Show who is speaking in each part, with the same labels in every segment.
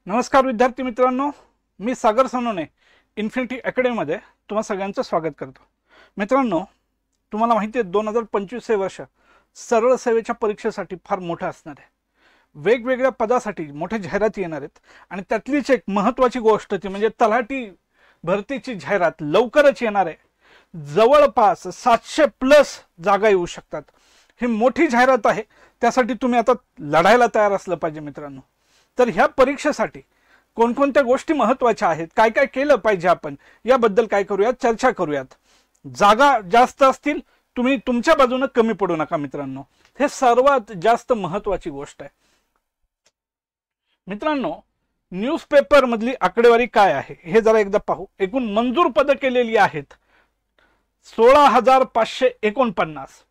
Speaker 1: नमस्कार विद्यार्थी मित्रांनो, मी सागर सोनोने इन्फिनिटी अकॅडमीमध्ये तुम्हा सगळ्यांचं स्वागत करतो। मित्रांनो, तुम्हाला माहिती आहे 2025 हे वर्ष सरळ सेवेच्या परीक्षेसाठी फार मोठं असणार आहे। वेगवेगळ्या पदासाठी मोठे जाहिराती येणार आहेत आणि त्यातलीच एक महत्त्वाची गोष्ट ती म्हणजे तलाठी भरतीची जाहिरात लवकरच येणार आहे। जवळपास 700 प्लस जागा येऊ शकतात। ही मोठी जाहिरात आहे, त्यासाठी तुम्ही आता लढायला तयार असलं पाहिजे मित्रांनो। तर ह्या परीक्षेसाठी कोणकोणत्या गोष्टी महत्त्वाच्या आहेत, काय काय केलं पाहिजे, आपण याबद्दल काय करूयात, चर्चा करूयात। जागा जास्त असतील, तुम्ही तुमच्या बाजूने कमी पडू नका मित्रांनो, हे सर्वात जास्त महत्त्वाची गोष्ट आहे। मित्रांनो, न्यूजपेपर मधली आकडेवारी काय आहे हे जरा एकदा पाहू। एकूण मंजूर पद केलेली आहेत 16,549,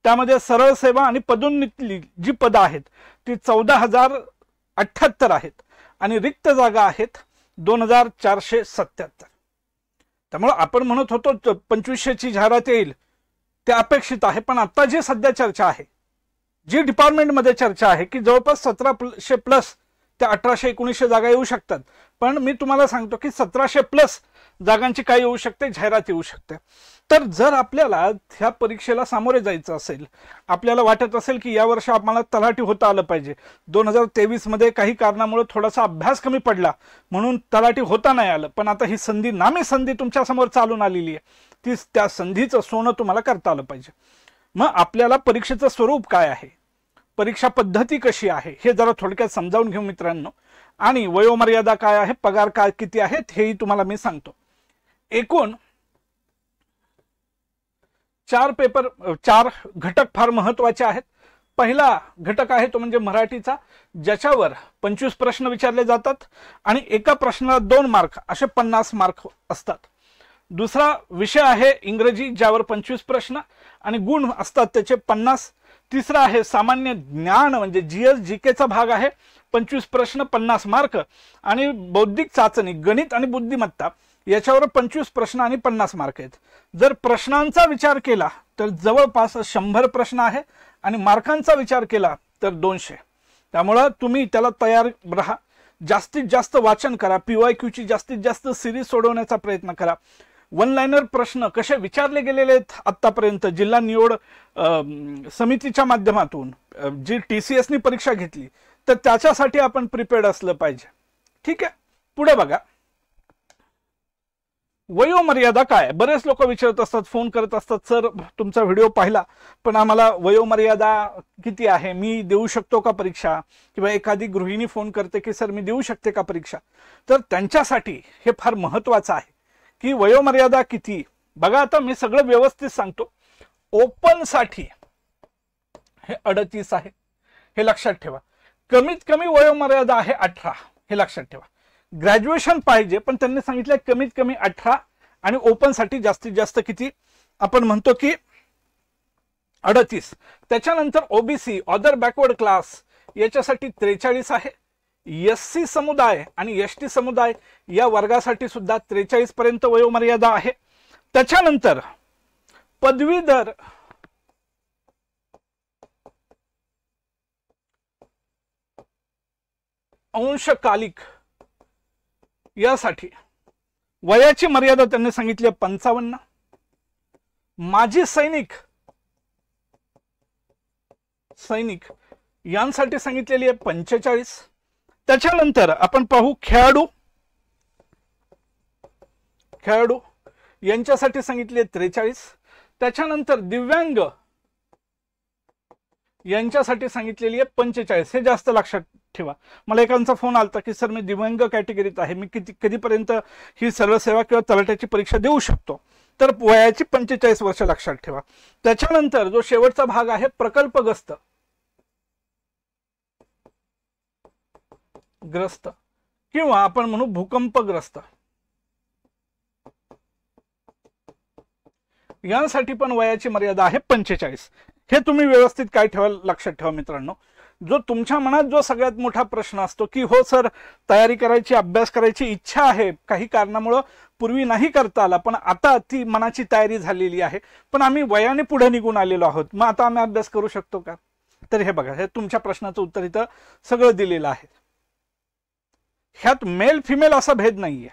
Speaker 1: त्यामध्ये सरळ सेवा आणि पदोन्नतीतली जी पद आहेत ती 14,078 आहेत आणि रिक्त जागा आहेत 2,477। त्यामुळे आपण म्हणत होतो 2500 ची जाहिरात येईल ते अपेक्षित आहे, पण आता जी सध्या चर्चा आहे, जी डिपार्टमेंट मध्ये चर्चा आहे की जवळपास 1700 प्लस त्या 1800-1900 जागा येऊ शकतात। पण मी तुम्हाला सांगतो की 1700 प्लस जागांची काय येऊ शकते, जाहिरात येऊ शकते। तर जर आपल्याला ह्या परीक्षेला सामोरे जायचं असेल, आपल्याला वाटत असेल की या वर्षी आम्हाला तलाठी होता आलं पाहिजे, 2023 मध्ये काही कारणामुळे थोडासा अभ्यास कमी पडला म्हणून तलाठी होता नाही आलं, पण आता ही संधी, नामी संधी तुमच्या समोर चालून आलेली आहे, ती त्या संधीचं सोनं तुम्हाला करता आलं पाहिजे। मग आपल्याला परीक्षेचं स्वरूप काय आहे, परीक्षा पद्धती कशी आहे हे जरा थोडक्यात समजावून घेऊ मित्रांनो। आणि वयोमर्यादा काय आहे, पगार काय किती आहेत हेही तुम्हाला मी सांगतो। एकूण 4 घटक फार महत्त्वाचे आहेत। पहिला घटक आहे तो म्हणजे मराठीचा, ज्याच्यावर 25 प्रश्न विचारले जातात आणि एका प्रश्नाला 2 मार्क असे 50 मार्क असतात। दुसरा विषय आहे इंग्रजी, ज्यावर 25 प्रश्न आणि गुण असतात त्याचे 50। तिसरा आहे सामान्य ज्ञान म्हणजे जीएस जीकेचा भाग आहे, 25 प्रश्न 50 मार्क आणि बौद्धिक चाचणी गणित आणि बुद्धिमत्ता याच्यावर 25 प्रश्न आणि 50 मार्क आहेत। जर प्रश्नांचा विचार केला तर जवळपास 100 प्रश्न आहे आणि मार्कांचा विचार केला तर 200। त्यामुळे तुम्ही त्याला तयार राहा, जास्तीत जास्त वाचन करा, PYQ ची जास्तीत जास्त सिरीज सोडवण्याचा प्रयत्न करा। वन लाइनर प्रश्न कसे विचारले गेलेले आहेत आतापर्यंत जिल्हा निवड समितीच्या माध्यमातून, जी TCS नी परीक्षा घेतली, तर त्याच्यासाठी आपण प्रिपेअर्ड असलं पाहिजे। ठीक आहे, पुढे बघा, वयोमर्यादा काय। बरेच लोक विचारत असतात, फोन करत असतात, सर तुमचा व्हिडिओ पाहिला पण आम्हाला वयोमर्यादा किती आहे, मी देऊ शकतो का परीक्षा, किंवा एखादी गृहिणी फोन करते की सर मी देऊ शकते का परीक्षा। तर त्यांच्यासाठी हे फार महत्त्वाचं आहे की वयोमर्यादा किती। बघा, आता मी सगळं व्यवस्थित सांगतो। ओपन साठी हे 38 आहे, हे लक्षात ठेवा। कमीत कमी वयोमर्यादा आहे 18, हे लक्षात ठेवा। ग्रॅज्युएशन पाहिजे, पण त्यांनी सांगितलं कमीत कमी 18 आणि ओपन साठी जास्तीत जास्त किती, आपण म्हणतो की 38। त्याच्यानंतर ओबीसी अदर बॅकवर्ड क्लास याच्यासाठी 43 आहे। SC समुदाय आणि ST समुदाय या वर्गासाठी सुद्धा 43 पर्यंत वयोमर्यादा आहे। त्याच्यानंतर पदवीधर अंशकालिक यासाठी वयाची मर्यादा त्यांनी सांगितली 55। माजी सैनिक यांसाठी सांगितलेली आहे 45। त्याच्यानंतर आपण पाहू खेळाडू यांच्यासाठी सांगितले 43। त्याच्यानंतर दिव्यांग यांच्यासाठी सांगितलेली आहे 45, हे जास्त लक्षात ठेवा। मला एकांचा फोन आलता की सर मी दिव्यांग कॅटेगरीत आहे, मी कधीपर्यंत ही सर्व सेवा किंवा तलाठ्याची परीक्षा देऊ शकतो, तर वयाची 45 वर्ष लक्षात ठेवा। त्याच्यानंतर जो शेवटचा भाग आहे प्रकल्पग्रस्त किंवा आपण म्हणू भूकंपग्रस्त, यांसाठी पण वयाची मर्यादा आहे 45। हे तुम्ही व्यवस्थित काय ठेवा, लक्षात ठेवा मित्रांनो। जो तुमच्या मनात जो सगळ्यात मोठा प्रश्न असतो की हो सर तयारी करायची, अभ्यास करायची इच्छा आहे, काही कारणामुळे पूर्वी नाही करता आला, पण आता ती मनाची तयारी झालेली आहे, पण आम्ही वयाने पुढे निघून आलेलो आहोत, मग आता आम्ही अभ्यास करू शकतो का। तर हे बघा, हे तुमच्या प्रश्नाचं उत्तर इथं सगळं दिलेलं आहे। ह्यात मेल फिमेल असा भेद नाहीये.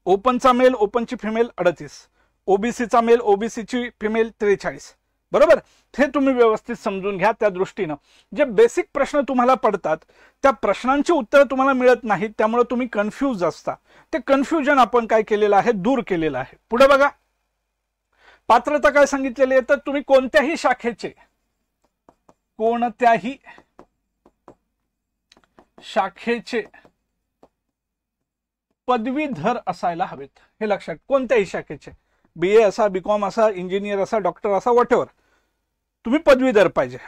Speaker 1: ओपनचा मेल ओपनची फिमेल 38, ओबीसीचा मेल ओबीसीची फिमेल 43. बरोबर. हे तुम्ही व्यवस्थित समजून घ्या. त्या दृष्टीनं जे बेसिक प्रश्न तुम्हाला पडतात त्या प्रश्नांची उत्तरं तुम्हाला मिळत नाहीत, त्यामुळे तुम्ही कन्फ्यूज असता. ते कन्फ्युजन आपण काय केलेलं आहे, दूर केलेलं आहे. पुढे बघा, पात्रता काय सांगितलेली आहे, तर तुम्ही कोणत्याही शाखेचे पदवीधर असायला हवेत. हे लक्षात, कोणत्याही शाखेचे, BA असा, BCom असा, इंजिनियर असा, डॉक्टर असा, व्हॉटएव्हर, तुम्ही पदवीधर पाहिजे.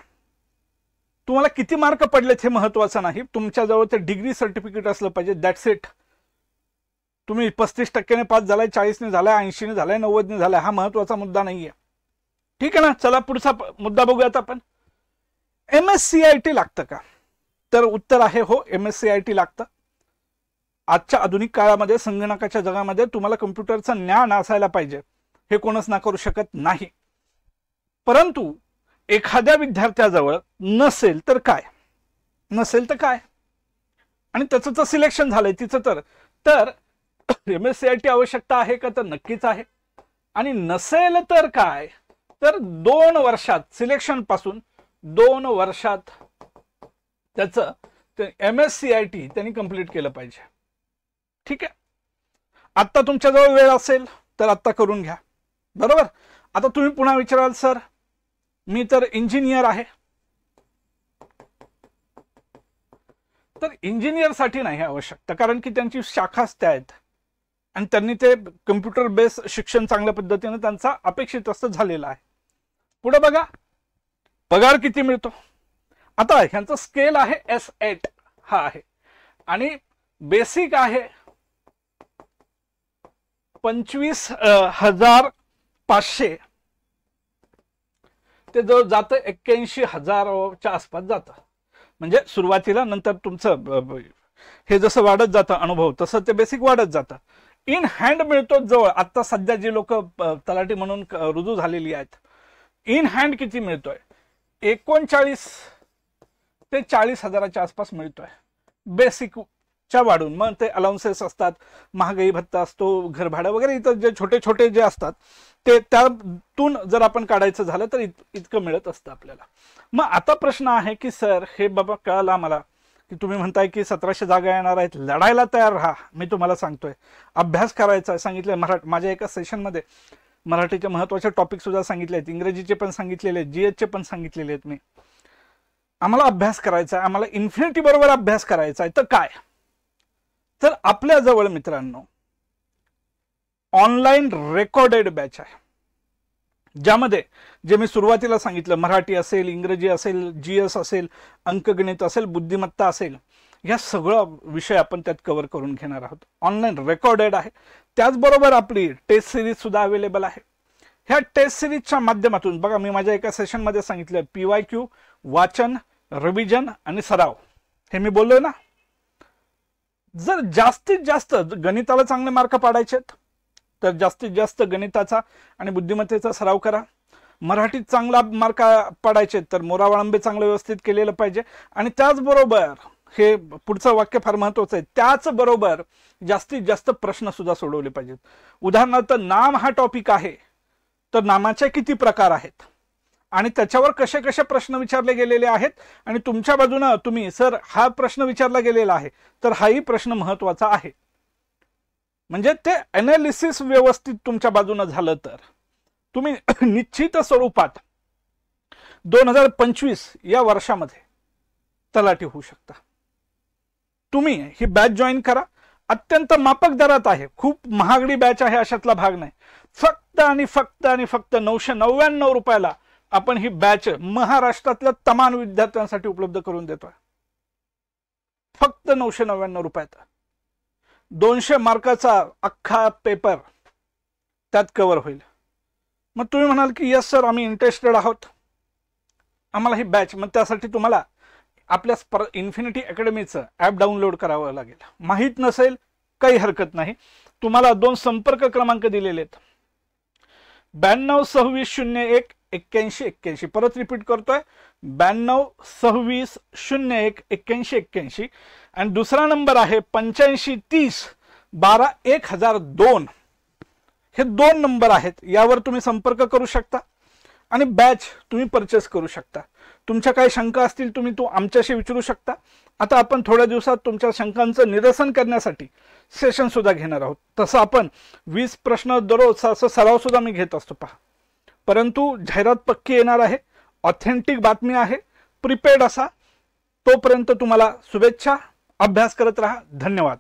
Speaker 1: तुम्हाला किती मार्क पडलेत हे महत्वाचं नाही, तुमच्याजवळ ते डिग्री सर्टिफिकेट असलं पाहिजे. That's it. तुम्ही 35% पास झालाय, 40ने झालाय, 80ने झालाय, 90ने झालाय, हा महत्वाचा मुद्दा नाहीये. ठीक आहे ना. चला पुढचा मुद्दा बघूयात आपण. MSCIT लागतं का? तर उत्तर आहे हो, MSCIT लागतं. आजच्या आधुनिक काळामध्ये संगणकाच्या जगामध्ये तुम्हाला कम्प्युटरचं ज्ञान असायला पाहिजे, हे कोणच नाकारू शकत नाही. परंतु एखाद्या विद्यार्थ्याजवळ नसेल तर काय, आणि त्याचं तर सिलेक्शन झालंय तिचं तर MSCIT आवश्यकता आहे का? तर नक्कीच आहे. आणि नसेल तर काय, तर 2 वर्षात, सिलेक्शन पासून 2 वर्षात त्याचं MSCIT त्यांनी कंप्लीट केलं पाहिजे. ठीक आहे. आता तुमच्याजवळ वेळ असेल तर आता करून घ्या. बरोबर. आता तुम्ही पुन्हा विचाराल, सर मी तर इंजिनियर आहे. तर इंजिनियरसाठी नाही आवश्यकता, कारण की त्यांची शाखाच त्या आहेत आणि त्यांनी ते कम्प्युटर बेस शिक्षण चांगल्या पद्धतीने त्यांचा अपेक्षित असं झालेला आहे. पुढे बघा, पगार किती मिळतो. आता ह्यांचं स्केल आहे S8 हा आहे आणि बेसिक आहे 25,500 ते जो जातं 81,000च्या आसपास जातं. म्हणजे सुरुवातीला, नंतर तुमचं हे जसं वाढत जातं अनुभव तसं ते बेसिक वाढत जातं. इन हँड मिळतो जवळ. आता सध्या जी लोक तलाठी म्हणून रुजू झालेली आहेत, इन हँड किती मिळतोय? 39 ते 40,000च्या आसपास मिळतोय बेसिकच्या वाढून. मग ते अलाउन्सेस असतात, महागाई भत्ता असतो, घरभाडं वगैरे इतर जे छोटे छोटे जे असतात ते त्यातून जर आपण काढायचं झालं तर इतकं मिळत असतं आपल्याला. मग आता प्रश्न आहे की सर हे बाबा कळलं आम्हाला की तुम्ही म्हणताय की 1700 जागा येणार आहेत, लढायला तयार राहा. मी तुम्हाला सांगतोय अभ्यास करायचा सांगितलंय. माझ्या एका सेशनमध्ये मराठीचे महत्वाचे टॉपिक सुद्धा सांगितले आहेत, इंग्रजीचे पण सांगितलेले आहेत, GH चे पण सांगितलेले आहेत मी. आम्हाला अभ्यास करायचा आहे, आम्हाला इन्फिनिटी बरोबर अभ्यास करायचा आहे. तर काय, तर आपल्या जवळ मित्रांनो ऑनलाईन रेकॉर्डेड बॅच आहे, ज्यामध्ये जे मी सुरुवातीला सांगितलं मराठी असेल, इंग्रजी असेल, GS असेल, अंकगणित असेल, बुद्धिमत्ता असेल, या सगळं विषय आपण त्यात कव्हर करून घेणार आहोत. ऑनलाईन रेकॉर्डेड आहे. त्याचबरोबर आपली टेस्ट सिरीज सुद्धा अवेलेबल आहे. ह्या टेस्ट सिरीजच्या माध्यमातून बघा, मी माझ्या एका सेशनमध्ये सांगितलं PYQ, वाचन, रिव्हिजन आणि सराव, हे मी बोललोय ना. जर जास्तीत जास्त गणिताला चांगले मार्क पाडायचे तर जास्तीत जास्त गणिताचा आणि बुद्धिमत्तेचा सराव करा. मराठीत चांगला मार्क पाडायचे तर मोरावळंबे चांगलं व्यवस्थित केलेलं पाहिजे. आणि त्याचबरोबर हे पुढचं वाक्य फार महत्वाचं आहे, त्याचबरोबर जास्तीत जास्त प्रश्न सुद्धा सोडवले पाहिजेत. उदाहरणार्थ नाम हा टॉपिक आहे, तर नामाचे किती प्रकार आहेत आणि त्याच्यावर कसे कसे प्रश्न विचारले गेलेले आहेत, आणि तुमच्या बाजूने तुम्ही सर हा प्रश्न विचारला गेलेला आहे तर हाही प्रश्न महत्वाचा आहे. म्हणजे ते अनालिसिस व्यवस्थित तुमच्या बाजूने झालं तर तुम्ही निश्चित स्वरूपात 2025 या वर्षामध्ये तलाठी होऊ शकता. तुम्ही ही बॅच जॉईन करा. अत्यंत माफक दरात आहे, खूप महागडी बॅच आहे अशातला भाग नाही. फक्त 999 रुपयाला आपण ही बॅच महाराष्ट्रातल्या तमाम विद्यार्थ्यांसाठी उपलब्ध करून देतोय. फक्त 999 रुपयात 200 मार्काचा अख्खा पेपर त्यात कव्हर होईल. मग तुम्ही म्हणाल की यस सर आम्ही इंटरेस्टेड आहोत, आम्हाला ही बॅच, मग त्यासाठी तुम्हाला आपल्या इन्फिनिटी अकॅडमीचं ॲप डाउनलोड करावं लागेल. माहीत नसेल काही हरकत नाही, तुम्हाला 2 संपर्क क्रमांक दिलेले आहेत, 92 26 01 8181. परत रिपीट करतोय, 9226018181. आणि दुसरा नंबर आहे 8530121002. हे 2 नंबर आहेत, यावर तुम्ही संपर्क करू शकता आणि बॅच तुम्ही परचेस करू शकता. तुमच्या काही शंका असतील तुम्ही आमच्याशी विचारू शकता. आता आपण थोड्या दिवसात तुमच्या शंकांचं निरसन करण्यासाठी सेशन सुद्धा घेणार आहोत. तसं आपण 20 प्रश्न दररोज असं सराव सुद्धा मी घेत असतो पहा. परंतु जाहिरात पक्की येणार आहे, ऑथेंटिक बातमी आहे, प्रिपेड असा. तोपर्यंत तुम्हाला शुभेच्छा. अभ्यास करत राहा. धन्यवाद.